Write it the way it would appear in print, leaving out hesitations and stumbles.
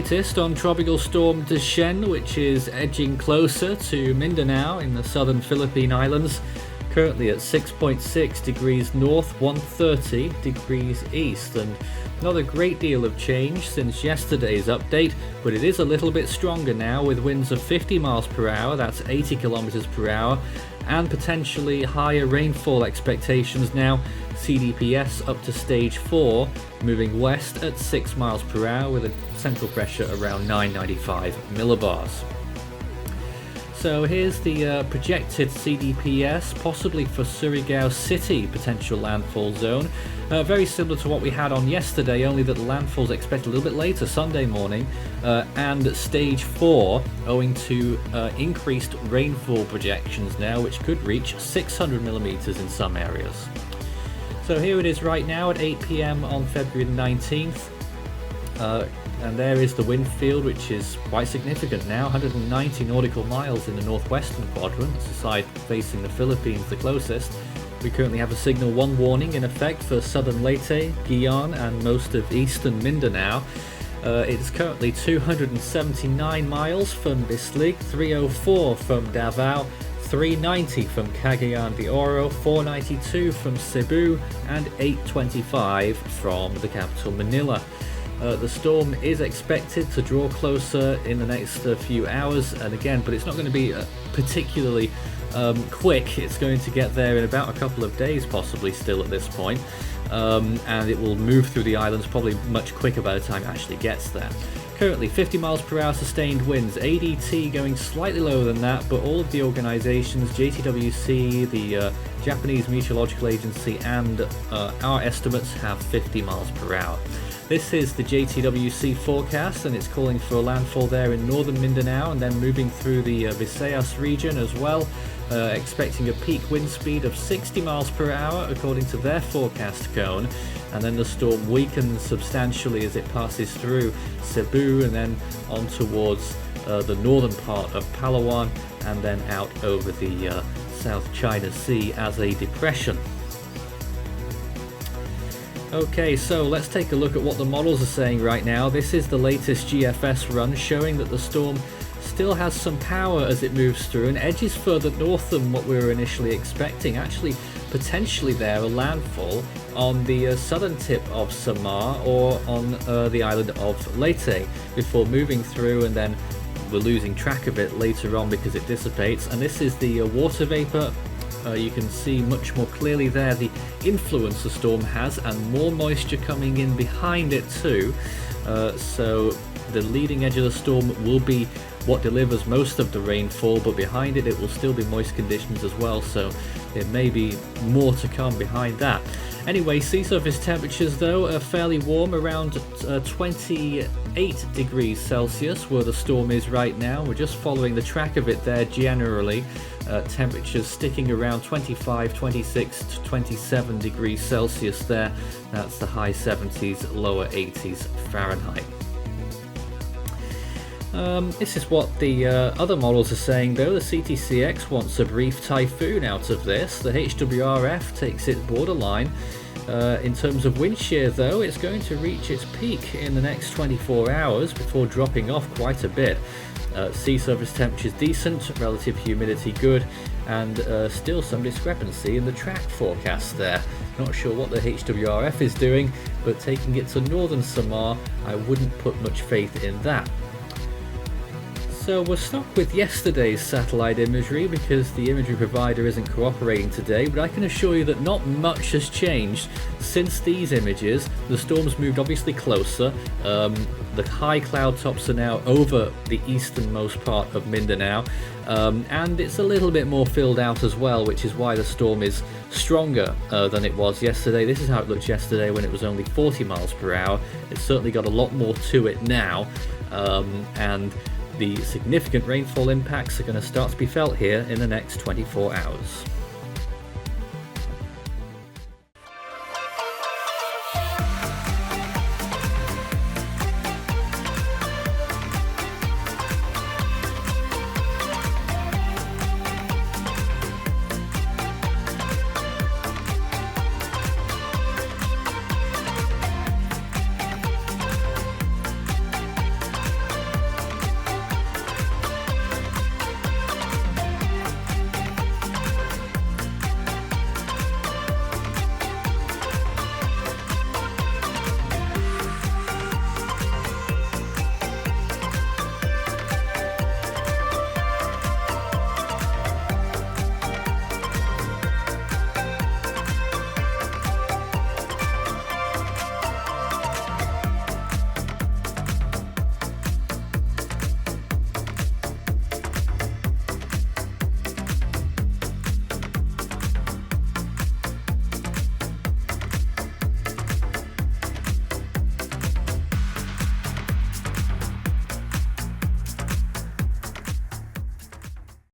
latest on Tropical Storm Dujuan, which is edging closer to Mindanao in the southern Philippine Islands, currently at 6.6 degrees north, 130 degrees east, and not a great deal of change since yesterday's update, but it is a little bit stronger now with winds of 50 miles per hour, that's 80 kilometers per hour, and potentially higher rainfall expectations now. CDPS up to stage 4, moving west at 6 miles per hour with a central pressure around 995 millibars. So here's the projected CDPS, possibly for Surigao City potential landfall zone. Very similar to what we had on yesterday, only that the landfall is expected a little bit later, Sunday morning, and stage 4, owing to increased rainfall projections now, which could reach 600 millimeters in some areas. So here it is right now at 8 p.m. on February 19th. And there is the wind field, which is quite significant now, 190 nautical miles in the northwestern quadrant, that's the side facing the Philippines the closest. We currently have a signal 1 warning in effect for southern Leyte, Guion and most of eastern Mindanao. It's currently 279 miles from Bislig, 304 from Davao, 390 from Cagayan de Oro, 492 from Cebu, and 825 from the capital Manila. The storm is expected to draw closer in the next few hours, and again, but it's not going to be particularly quick. It's going to get there in about a couple of days, possibly still at this point, and it will move through the islands probably much quicker by the time it actually gets there. Currently 50 miles per hour sustained winds, ADT going slightly lower than that, but all of the organizations, JTWC, the Japanese Meteorological Agency, and our estimates have 50 miles per hour. This is the JTWC forecast, and it's calling for a landfall there in northern Mindanao and then moving through the Visayas region as well, expecting a peak wind speed of 60 miles per hour according to their forecast cone, and then the storm weakens substantially as it passes through Cebu and then on towards the northern part of Palawan and then out over the South China Sea as a depression. Okay, so let's take a look at what the models are saying right now. This is the latest GFS run showing that the storm still has some power as it moves through and edges further north than what we were initially expecting. Actually, potentially there a landfall on the southern tip of Samar or on the island of Leyte before moving through, and then we're losing track of it later on because it dissipates. And this is the water vapor. You can see much more clearly there the influence the storm has, and more moisture coming in behind it too. So the leading edge of the storm will be what delivers most of the rainfall, but behind it will still be moist conditions as well, so there may be more to come behind that. Anyway, sea surface temperatures though are fairly warm, around 28 degrees Celsius where the storm is right now. We're just following the track of it there generally. Temperatures sticking around 25, 26 to 27 degrees Celsius there. That's the high 70s, lower 80s Fahrenheit. This is what the other models are saying though. The CTCX wants a brief typhoon out of this. The HWRF takes it borderline. In terms of wind shear though, it's going to reach its peak in the next 24 hours before dropping off quite a bit. Sea surface temperatures decent, relative humidity good, and still some discrepancy in the track forecast there. Not sure what the HWRF is doing, but taking it to northern Samar, I wouldn't put much faith in that. So we're stuck with yesterday's satellite imagery because the imagery provider isn't cooperating today, but I can assure you that not much has changed since these images. The storm's moved obviously closer. The high cloud tops are now over the easternmost part of Mindanao, and it's a little bit more filled out as well, which is why the storm is stronger than it was yesterday. This is how it looked yesterday when it was only 40 miles per hour. It's certainly got a lot more to it now, and the significant rainfall impacts are going to start to be felt here in the next 24 hours.